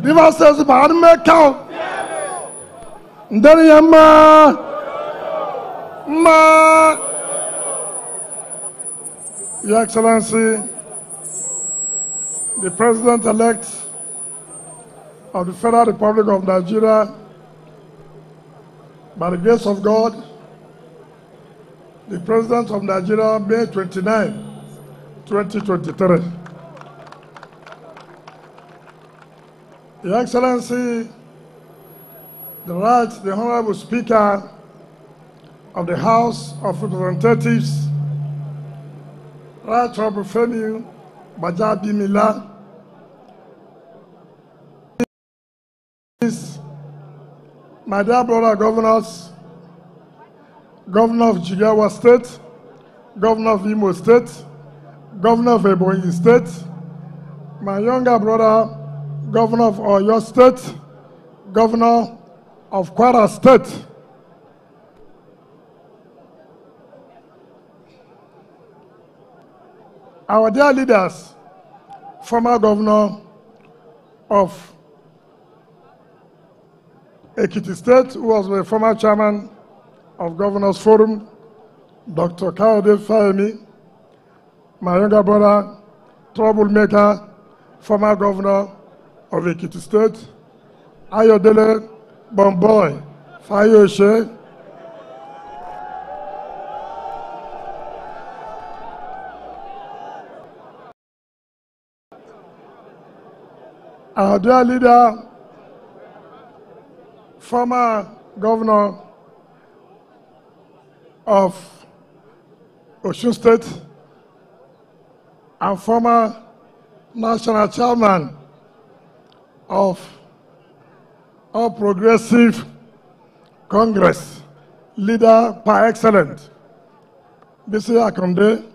Rivers State Parliament count. Your Excellency, the President-elect of the Federal Republic of Nigeria, by the grace of God, the President of Nigeria, May 29, 2023. Your Excellency, the Honorable Speaker of the House of Representatives, Right Honorable Femi Bajabi-Mila, my dear brother governors, Governor of Jigawa State, Governor of Imo State, Governor of Ebonyi State, my younger brother, Governor of Oyo State, Governor of Kwara State, our dear leaders, former Governor of Ekiti State, who was the former chairman of Governors Forum, Dr. Kayode Fayemi, my younger brother, troublemaker, former governor of Ekiti State, Ayodele Bomboy Fayose, our dear leader, former governor of Osun State and former national chairman of All Progressive Congress, leader par excellence, Bisi Akonde.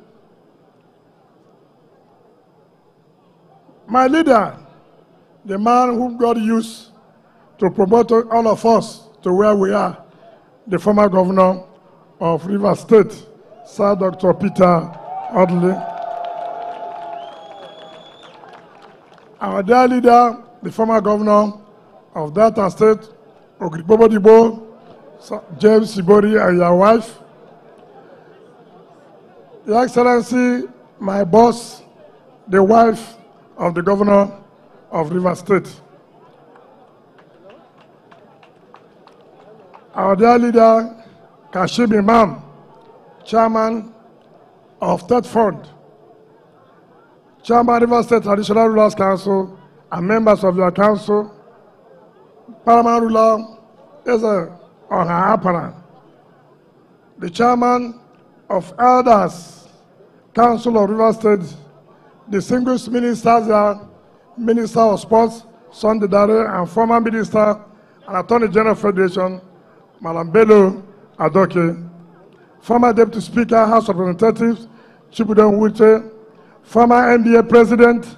My leader, the man whom God used to promote all of us to where we are, the former governor of Rivers State, Sir Dr. Peter Odley. Our dear leader, the former governor of Delta State, Ogrigbobodibo, James Ibori, and your wife. Your Excellency, my boss, the wife of the governor of Rivers State. Our dear leader, Kashim Imam, chairman of Third Fund, chairman Rivers State Traditional Rulers Council, and members of your council, paramount ruler Eze Oha, the chairman of Elders Council of Rivers State, distinguished ministers there, Minister of Sports, Sunday Dare, and former Minister and Attorney General Federation, Malam Bello Adoke, former Deputy Speaker, House of Representatives, Chibudon Wuche, former NBA President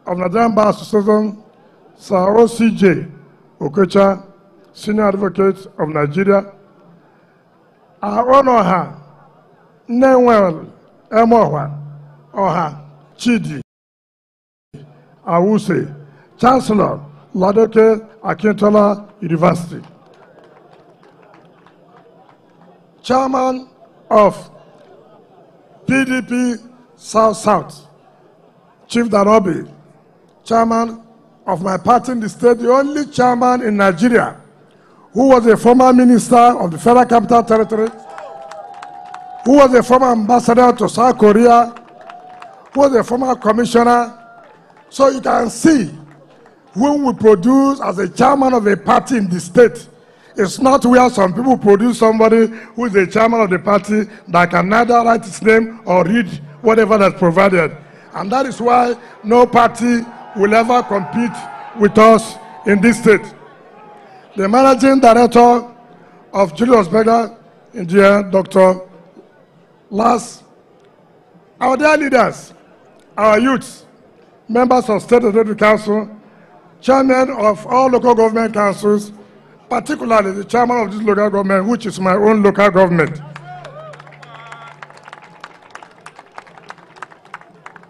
of Nigerian Bar Association, Sir OCJ Okocha, Senior Advocate of Nigeria, our honor her, Nenwell Emohwa, Oha Chidi Awuse, Chancellor, Ladoke Akintola University, Chairman of PDP South, Chief Danobi, Chairman of my party in the state, the only chairman in Nigeria who was a former minister of the Federal Capital Territory, who was a former ambassador to South Korea, who was a former commissioner. So you can see, when we produce as a chairman of a party in the state, it's not where some people produce somebody who is a chairman of the party that can neither write his name or read whatever that's provided. And that is why no party will ever compete with us in this state. The managing director of Julius Berger India, Dr. Last, our dear leaders, our youths, members of State Executive Council, chairman of all local government councils, particularly the chairman of this local government, which is my own local government.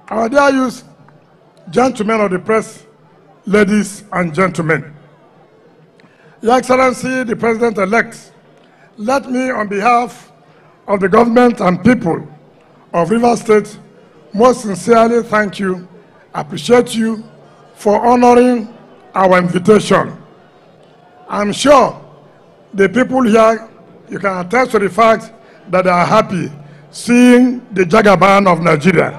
Our dear youth, gentlemen of the press, ladies and gentlemen. Your Excellency, the President-elect, let me, on behalf of the government and people of Rivers State, most sincerely thank you, appreciate you for honoring our invitation. I'm sure the people here, you can attest to the fact that they are happy seeing the Jagaban of Nigeria.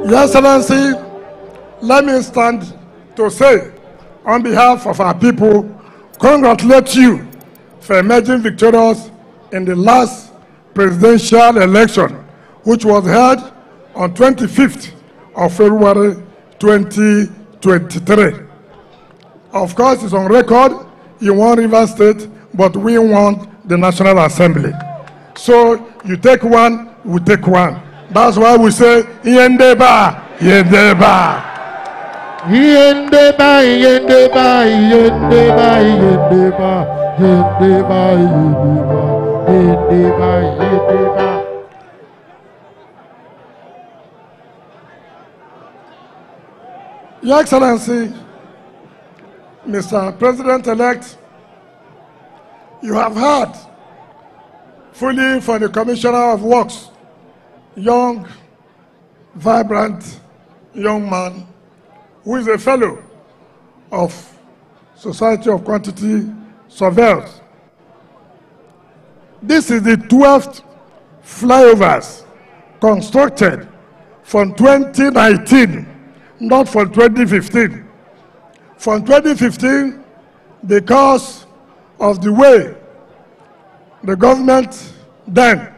Your Excellency, let me stand to say, on behalf of our people, congratulate you for emerging victorious in the last presidential election, which was held on 25th of February 2023. Of course, it's on record, you won Rivers State, but we won the National Assembly. So you take one, we take one. That's why we say, Yendeba, Yendeba. Yendeba, Yendeba, Yendeba, Yendeba, Yendeba, Yendeba, Yendeba, Yendeba. Your Excellency, Mr. President-elect, you have heard fully from the Commissioner of Works, young, vibrant young man who is a fellow of Society of Quantity Surveyors. This is the 12th flyovers constructed from 2019, not from 2015. From 2015, because of the way the government then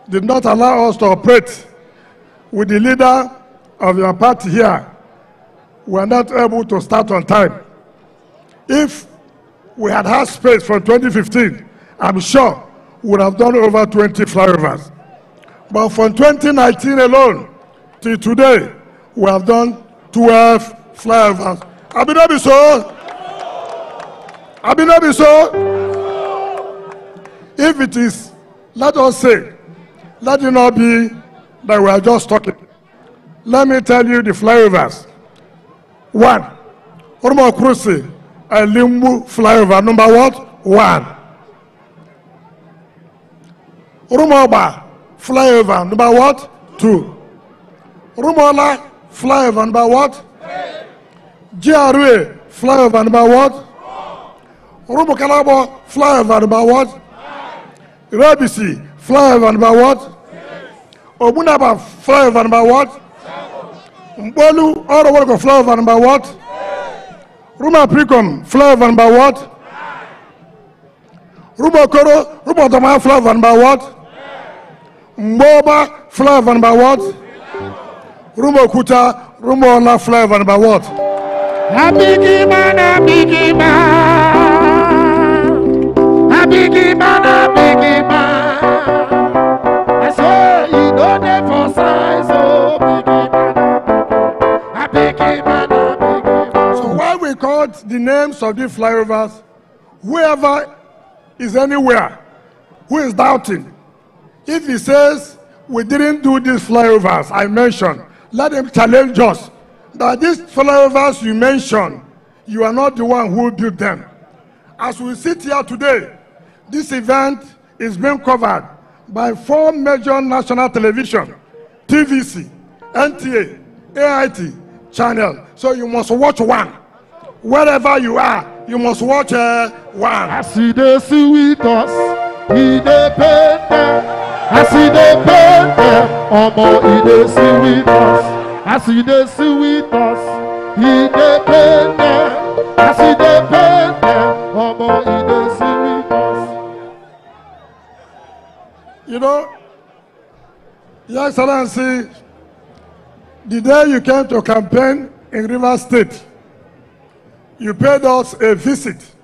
did not allow us to operate with the leader of your party here, we are not able to start on time. If we had had space from 2015, I'm sure we would have done over 20 flyovers. But from 2019 alone till today, we have done 12 flyovers. Abinabi so? Abinabi so? If it is, let us say, let it not be that we are just talking. Let me tell you the flyovers. 1, Rumuokwuta, a Limbu flyover. Number what? 1. Rumuola flyover. Number what? 2. Rumuola flyover. Number what? GRA flyover. Number what? Rumuokwuta flyover. Number what? Rebisi flyover. Number what? Obunaba flyover. Number what? Mbolu Orowogo flyover. Number what? Rumuokwuta flyover. Number what? Rumuokoro Rumuokwuta flyover. Number what? Mboba flyover. Number what? Rumuokwuta Rumuola flyover. Number what? A biggie man, a biggie man, a biggie man, a biggie man. I say you know them for size, oh biggie man, a biggie man, a biggie man. So while we called the names of these flyovers, whoever is anywhere who is doubting, if he says we didn't do these flyovers I mentioned, let him challenge us that these flyovers you mentioned, you are not the one who built them. As we sit here today, this event is being covered by 4 major national television, TVC, NTA, AIT channel. So you must watch one. Wherever you are, you must watch one. I see the sweet us, he dey paint them. I see the paint them, omo he dey sweet us. I see the sweet us, he dey paint them. I see the paint them, omo he dey sweet us. You know, Your Excellency, the day you came to campaign in Rivers State, you paid us a visit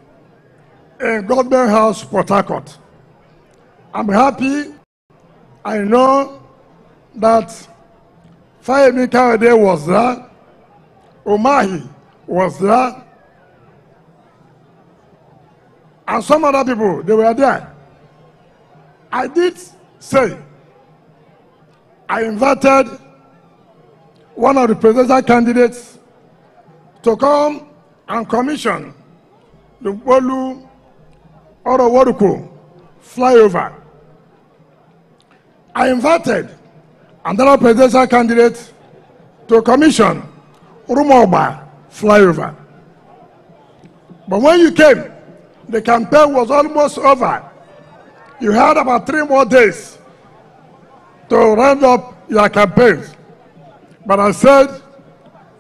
in Government House, Port Harcourt. I'm happy. I know that Fayemi Kayode was there, Umahi was there, and some other people, they were there. I did say I invited one of the presidential candidates to come and commission the Rumuola Flyover. I invited another presidential candidate to commission Rumuola Flyover. But when you came, the campaign was almost over. You had about 3 more days to round up your campaigns. But I said,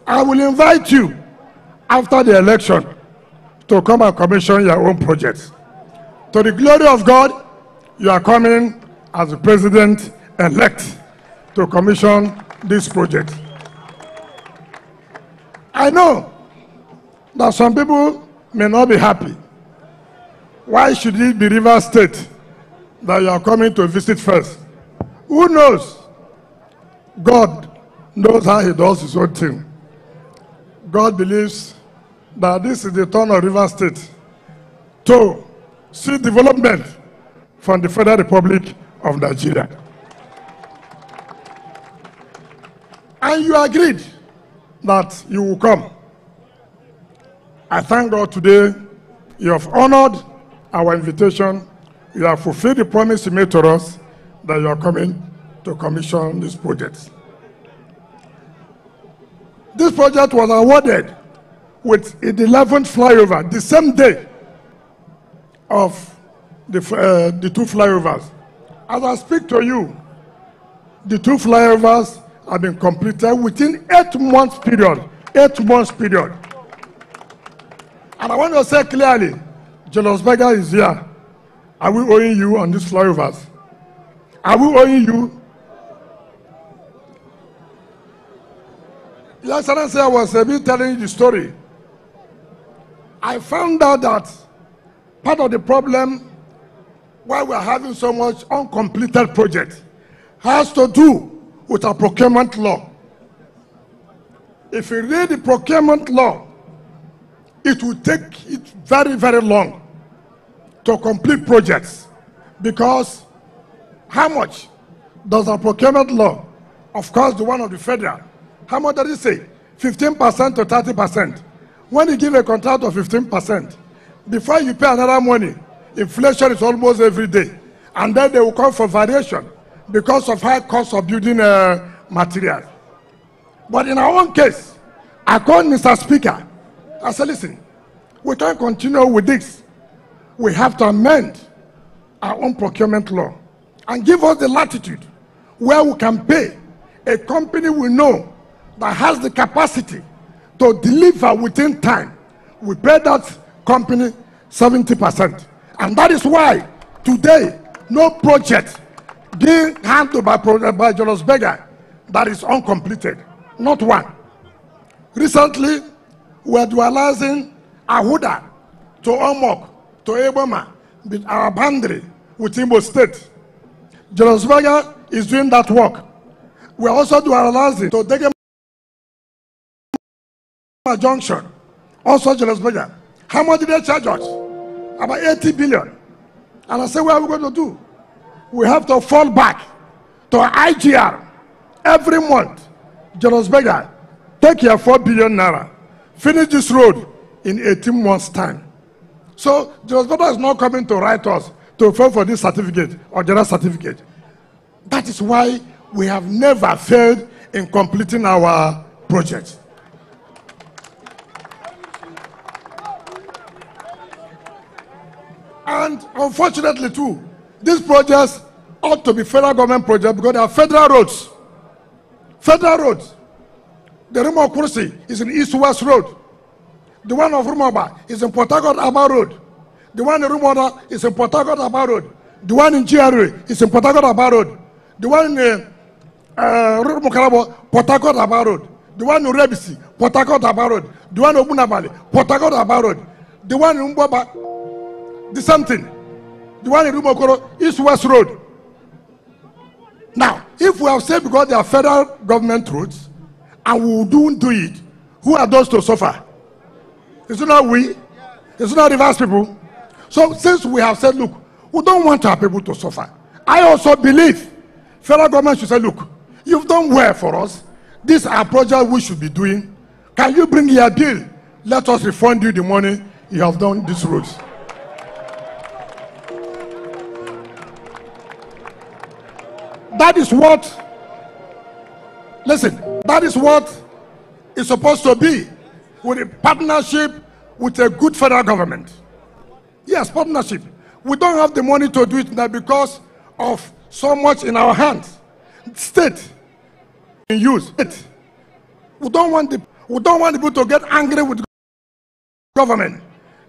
I will invite you after the election to come and commission your own projects. To the glory of God, you are coming as the president-elect to commission this project. I know that some people may not be happy. Why should it be Rivers State that you are coming to visit first? Who knows? God knows how he does his own thing. God believes that this is the turn of Rivers State to see development from the Federal Republic of Nigeria. And you agreed that you will come. I thank God today you have honored our invitation. You have fulfilled the promise you made to us that you are coming to commission this project. This project was awarded with the 11th flyover, the same day of the 2 flyovers. As I speak to you, the 2 flyovers have been completed within 8 months period. 8 months period. And I want to say clearly, Julius Berger is here. Are we owing you on these flyovers? Are we owing you? Yesterday I was telling you the story. I found out that part of the problem why we are having so much uncompleted projects has to do with our procurement law. If you read the procurement law, it will take it very, very long to complete projects, because how much does our procurement law, of course the one of the federal, how much does it say? 15% to 30%. When you give a contract of 15%, before you pay another money, inflation is almost every day. And then they will come for variation because of high cost of building materials. But in our own case, I called Mr. Speaker. I said, listen, we can't continue with this. We have to amend our own procurement law and give us the latitude where we can pay a company we know that has the capacity to deliver within time. We pay that company 70%. And that is why today, no project being handled by Julius Berger that is uncompleted. Not one. Recently, we are dualizing Ahuda to Omok, to Eboma, with our boundary with Imo State. Julius Berger is doing that work. We are also dualizing to Degema Junction, also Julius Berger. How much did they charge us? About 80 billion. And I said, what are we going to do? We have to fall back to IGR every month. Julius Berger, take your 4 billion naira. Finish this road in 18 months' time. So Julius Berger is not coming to write us to pay for this certificate or general certificate. That is why we have never failed in completing our projects. And unfortunately too, these projects ought to be federal government projects because they are federal roads. Federal roads. The Rumuokwuta is in East-West Road. The one of Rumuola is in Port Harcourt Aba Road. The one in Rumuola is in Port Harcourt Aba Road. The one in GRA is in Port Harcourt Aba Road. The one in Rumuokwuta, Port Harcourt Aba Road. The one in Rebisi, Port Harcourt Aba Road. The one in Obunabali, Port Harcourt Aba Road. The one in Mbaba, the same thing. The one in Rumuokwuta, East-West Road. Now, if we have said because they are federal government roads and we don't do it, who are those to suffer? Is it not we? Is it not Rivers people? So since we have said, look, we don't want our people to suffer. I also believe federal government should say, look, You've done well for us. These are projects we should be doing. Can you bring your bill? Let us refund you the money you have done these roads. That is what, listen, that is what it's supposed to be, with a partnership with a good federal government. Yes, partnership. We don't have the money to do it now because of so much in our hands. State in use it. We don't want people to get angry with government.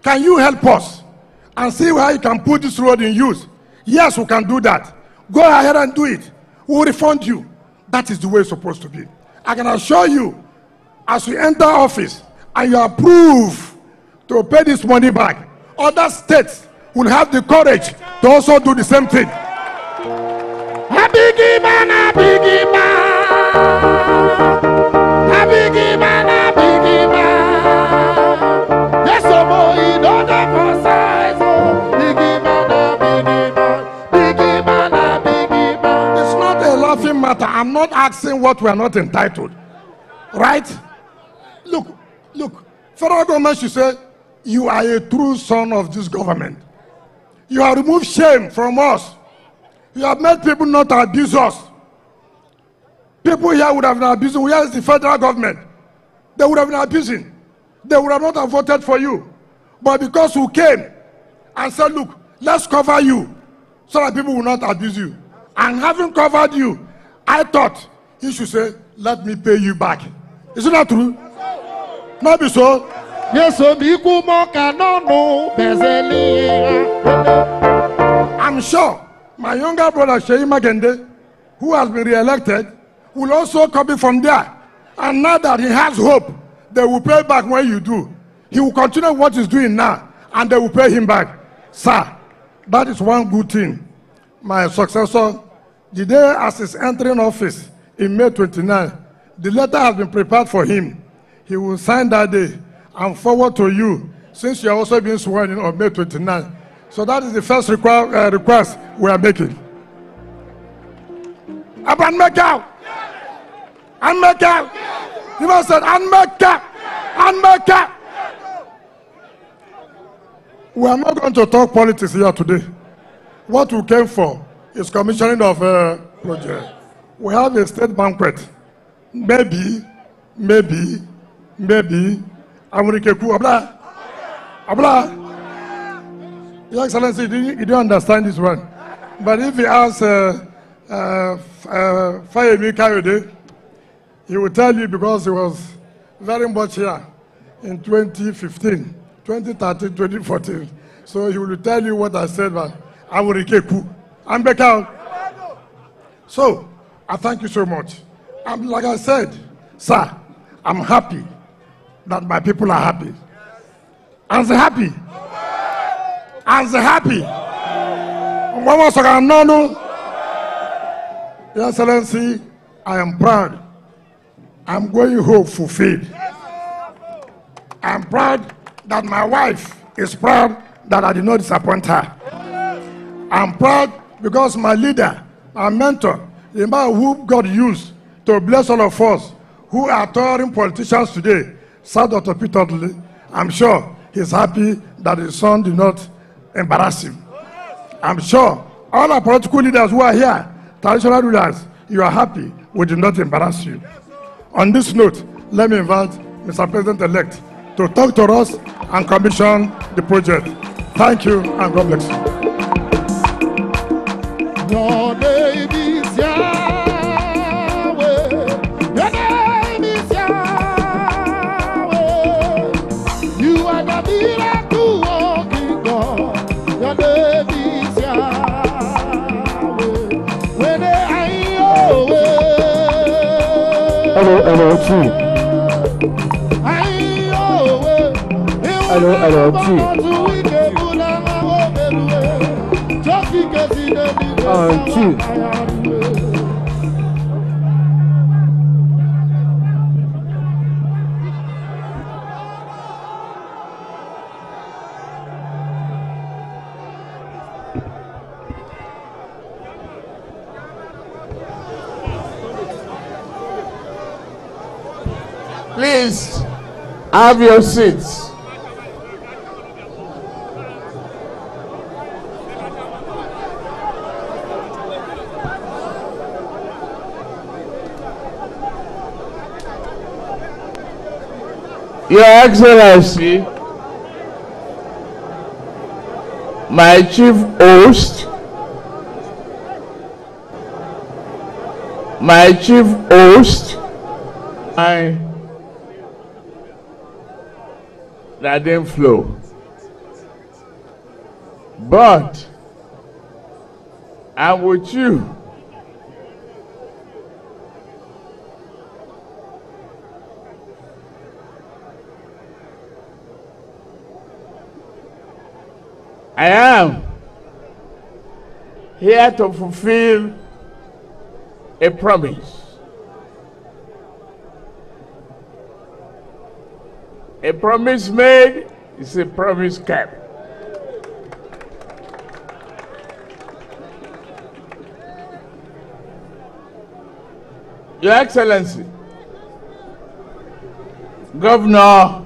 Can you help us and see how you can put this road in use? Yes, we can do that. Go ahead and do it. We'll refund you. That is the way it's supposed to be. I can assure you, as you enter office and you approve to pay this money back, other states will have the courage to also do the same thing. A biggie man, a biggie man. A biggie man, a biggie man. Yes, boy, don't emphasize. Biggie man, a biggie man. Biggie man, a biggie man. It's not a laughing matter. I'm not asking what we are not entitled. Right? Look, federal government should say, you are a true son of this government. You have removed shame from us. You have made people not abuse us. People here would have been abusing. Where is the federal government? They would have been abusing. They would have not have voted for you. But because you came and said, look, let's cover you so that people will not abuse you. And having covered you, I thought he should say, let me pay you back. Isn't that true? Not be so. Yes, I'm sure my younger brother Sheyi Magende, who has been re-elected, will also copy from there. And now that he has hope, they will pay back when you do. He will continue what he's doing now, and they will pay him back. Sir, that is one good thing. My successor, the day as he's entering office in May 29, the letter has been prepared for him. He will sign that day and forward to you, since you are also being sworn in on May 29. So that is the first request we are making. And make out. And make out. You must say, and make out. And make out. We are not going to talk politics here today. What we came for is commissioning of a project. We have a state banquet. Maybe, Abla. Your Excellency, you don't understand this one. But if you ask Fayemi Kayode, he will tell you, because he was very much here in 2015, 2013, 2014. So he will tell you what I said about Awurikeku. I'm back out. So, I thank you so much. Like I said, sir, I'm happy that my people are happy. I'm happy. I'm happy. Your Excellency, I am proud. I'm going home fulfilled. I'm proud that my wife is proud that I did not disappoint her. I'm proud because my leader, my mentor, the man who God used to bless all of us who are touring politicians today, Sir Dr. Peter Odili, I'm sure he's happy that his son did not embarrass him. I'm sure all our political leaders who are here, traditional rulers, you are happy we did not embarrass you. On this note, let me invite Mr. President-elect to talk to us and commission the project. Thank you and God bless you. Your name is Yahweh. Your name is Yahweh. You are the miracle working God. Your name is Yahweh. When I Hello, T. Hello, T. T. Please have your seats. Your Excellency, my chief host, that didn't flow. But I'm with you. I am here to fulfill a promise. A promise made is a promise kept. Your Excellency, Governor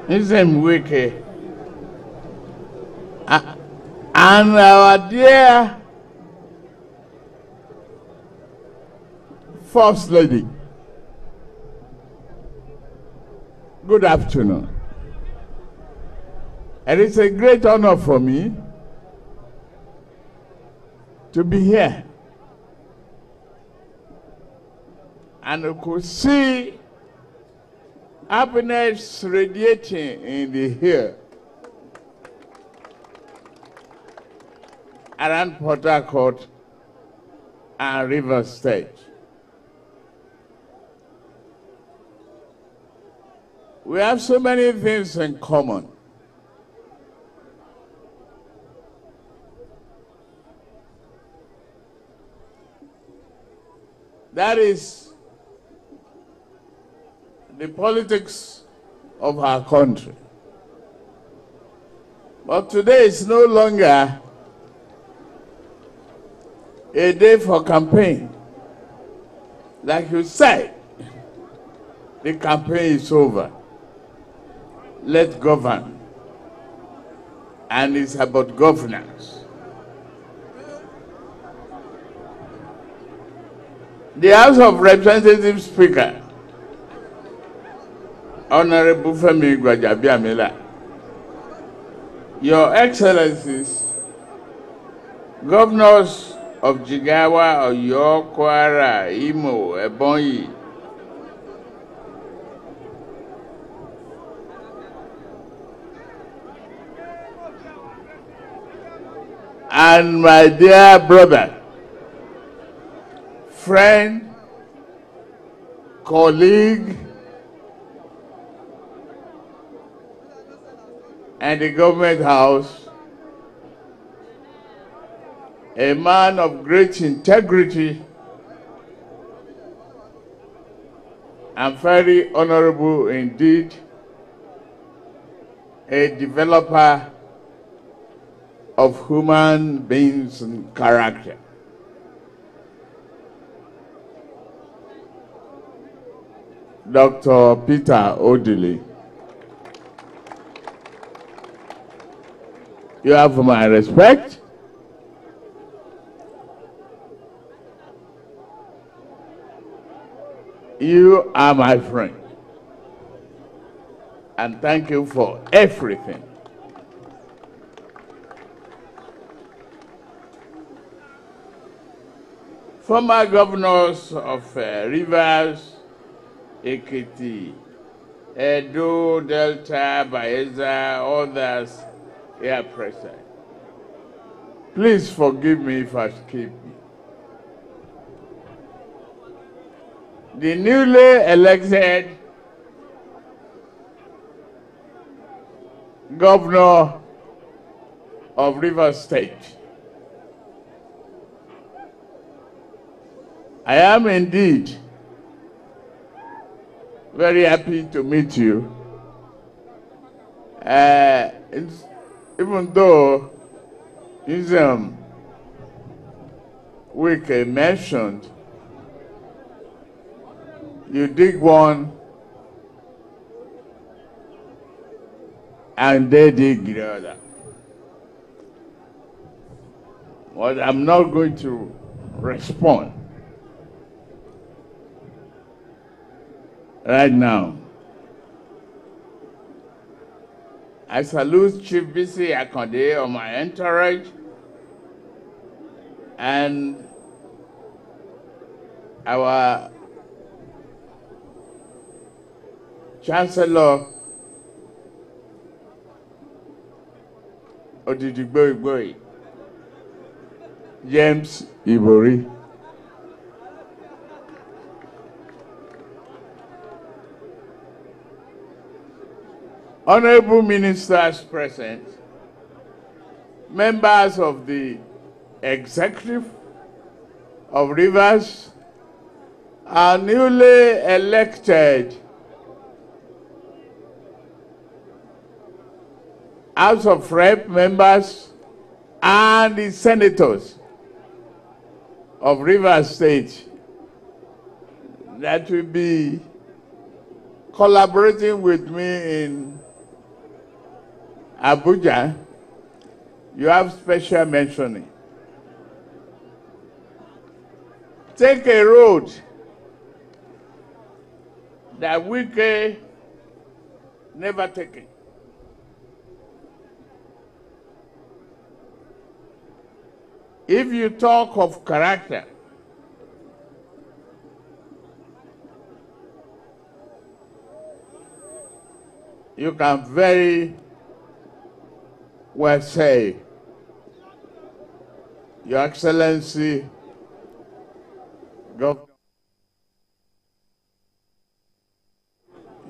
Nzemweke and our dear First Lady, good afternoon. And it's a great honor for me to be here. And you could see happiness radiating in the air around Port Harcourt and Rivers State. We have so many things in common. That is the politics of our country. But today is no longer a day for campaign. Like you said, the campaign is over. Let's govern. And it's about governance. The House of Representatives Speaker, Honorable Femi Gwajabiamila, Your Excellencies, Governors of Jigawa, Oyo, Kwara, Imo, Ebonyi, and my dear brother, friend, colleague, and the government house, a man of great integrity and very honorable indeed, a developer of human beings and character. Dr. Peter Odili, you have my respect. You are my friend. And thank you for everything. Former governors of Rivers, Ekiti, Edo, Delta, Bayelsa, others here present. Please forgive me if I skip you. The newly elected governor of Rivers State, I am indeed very happy to meet you. Even though Wike mentioned you dig one and they dig the other. But I'm not going to respond right now. I salute Chief BC Akande on my entourage and our Chancellor Odidigbo James Ibori. Honorable ministers present, members of the executive of Rivers, our newly elected House of Rep members, and the senators of Rivers State that will be collaborating with me in Abuja, you have special mentioning. Take a road that Wike never taken. If you talk of character, you can very well say, Your Excellency, Governor,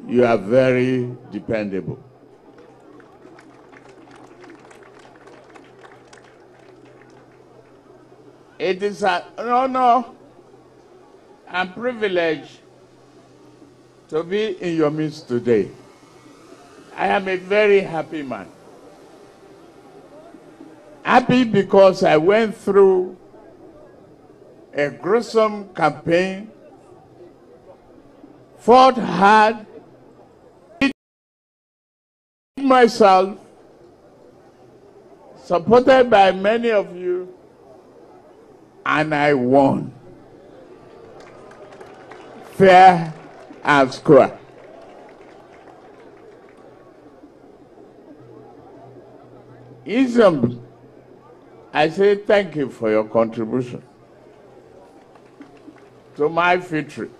you are very dependable. It is an honor and privilege to be in your midst today. I am a very happy man. Happy because I went through a gruesome campaign, fought hard, myself, supported by many of you, and I won. Fair and square. Ism, I say thank you for your contribution to my victory.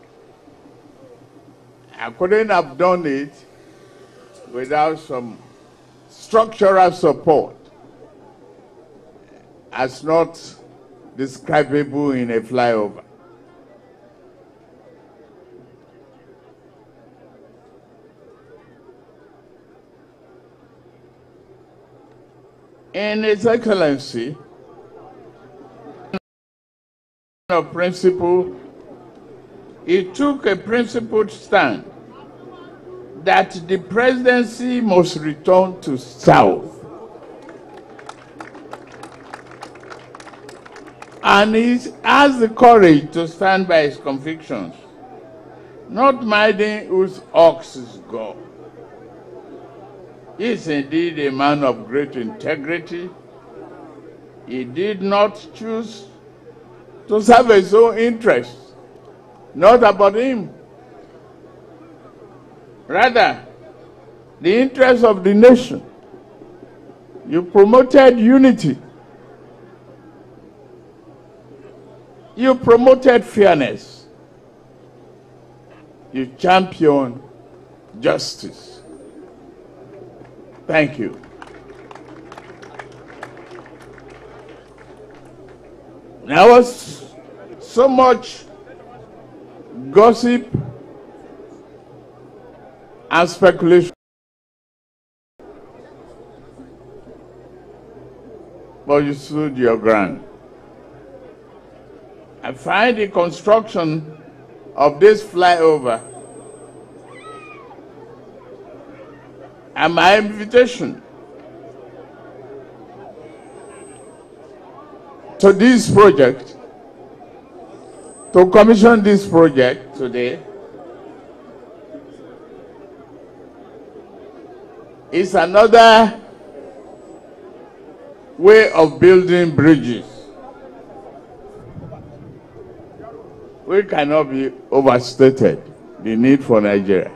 I couldn't have done it without some structural support, as not describable in a flyover. In His Excellency, of principle, he took a principled stand that the presidency must return to South. And he has the courage to stand by his convictions, not minding whose ox is gone. He is indeed a man of great integrity. He did not choose to serve his own interests, not about him. Rather, the interests of the nation. You promoted unity. You promoted fairness. You championed justice. Thank you. There was so much gossip and speculation, but you stood your ground. I find the construction of this flyover and my invitation to this project, to commission this project today, is another way of building bridges. We cannot be overstated, the need for Nigeria.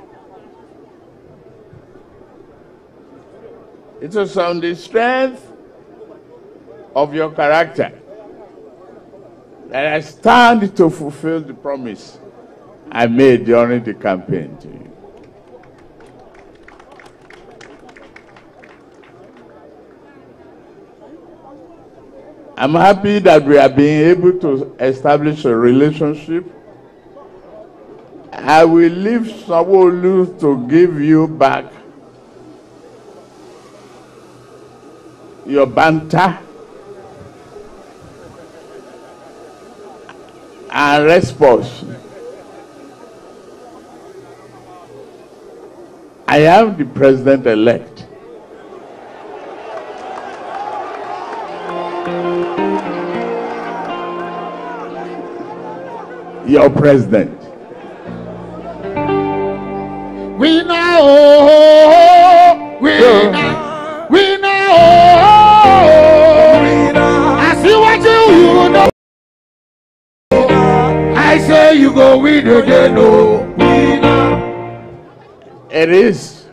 It is on the strength of your character that I stand to fulfill the promise I made during the campaign to you. I'm happy that we are being able to establish a relationship. I will leave Sanwo-Olu to give you back your banter and response. I am the president-elect. Your president. We now, we now, I see what you know. I say you go win again, no. It is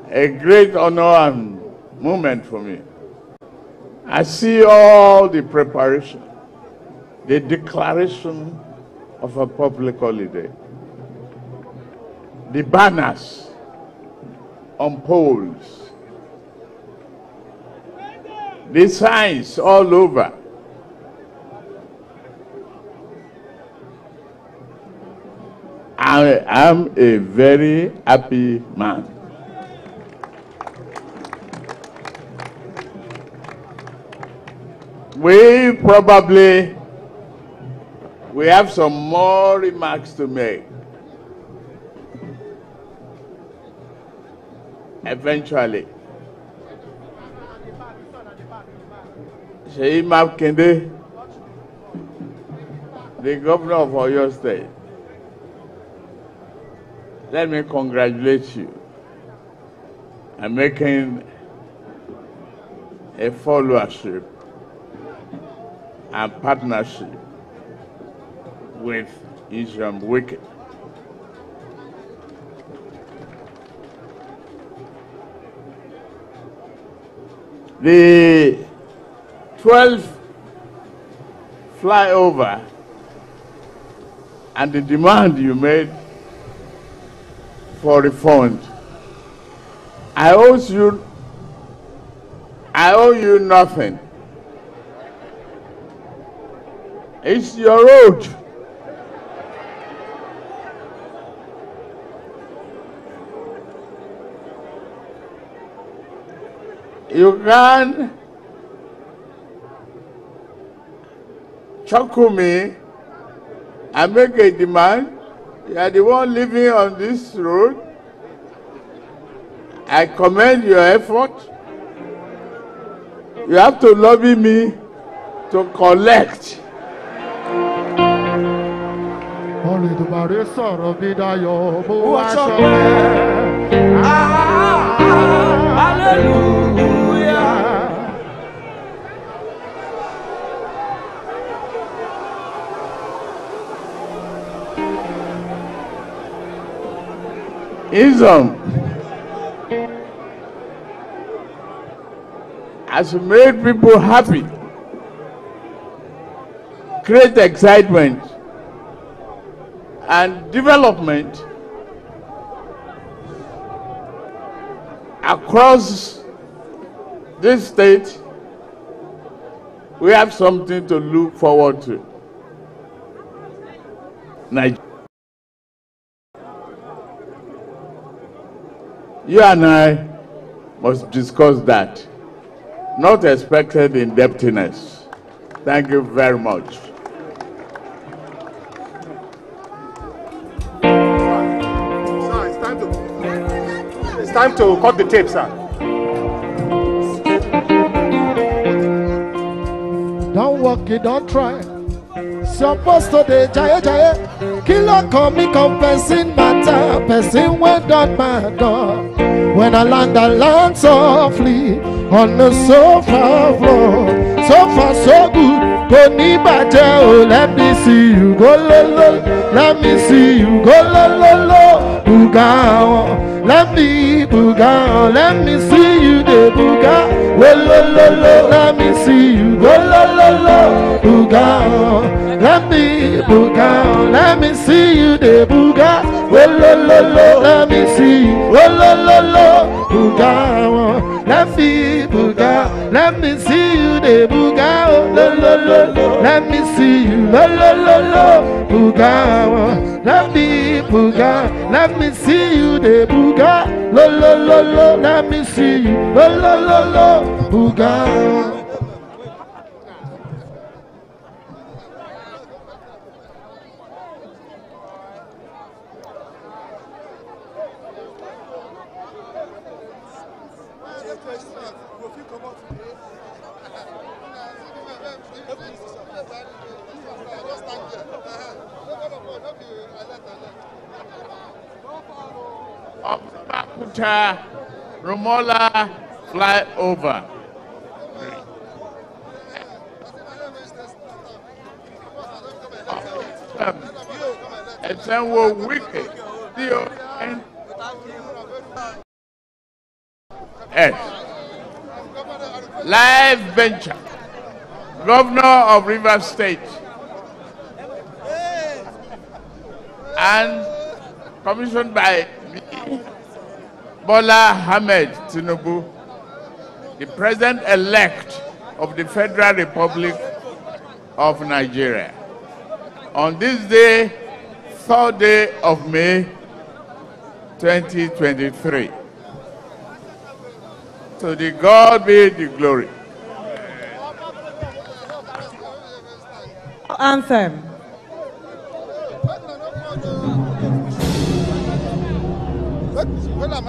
a great honor and moment for me. I see all the preparation, the declaration of a public holiday, the banners on poles, the signs all over. I am a very happy man. We have some more remarks to make. Eventually. Seyi Makinde, the governor of Oyo State, let me congratulate you on making a followership and partnership with Israel Wicked. The 12th flyover and the demand you made for refund, I owe you nothing. It's your road. You can chuckle me and make a demand. You are the one living on this road. I commend your effort. You have to lobby me to collect. Ism has made people happy, create excitement and development across this state. We have something to look forward to. Nigeria. You and I must discuss that. Not expected indebtedness. Thank you very much. Sir, it's time to cut the tape, sir. Don't walk it, don't try. Supposed to the jaya. Killer come me compensing matter. Person when done matter. When I land softly on the sofa floor. So far so good. Go ni baje, oh, let me see you go lo lo. Let me see you go lo lo lo. Buga, let me buga. Let me see you de buga. Wo lo lo lo. Let me see you go lo lo lo. Buga, let me buga. Let me see you de buga. Wo lo lo lo. Let me see you. Wo lo lo lo. Buga, let me buga. Let me see you de buga. Oh, lo lo lo. Let me see you. Lo lo lo lo. Buga, let me buga. Let me see you de buga. Lo lo lo lo. Let me see you. Lo lo lo lo. Buga. Rumuokwuta, Rumuola, Flyover. It's a wicked. Live venture. Governor of Rivers State. And commissioned by me, Bola Ahmed Tinubu, the President-elect of the Federal Republic of Nigeria. On this day, 3rd day of May, 2023. To the God be the glory. Anthem. Well, I'm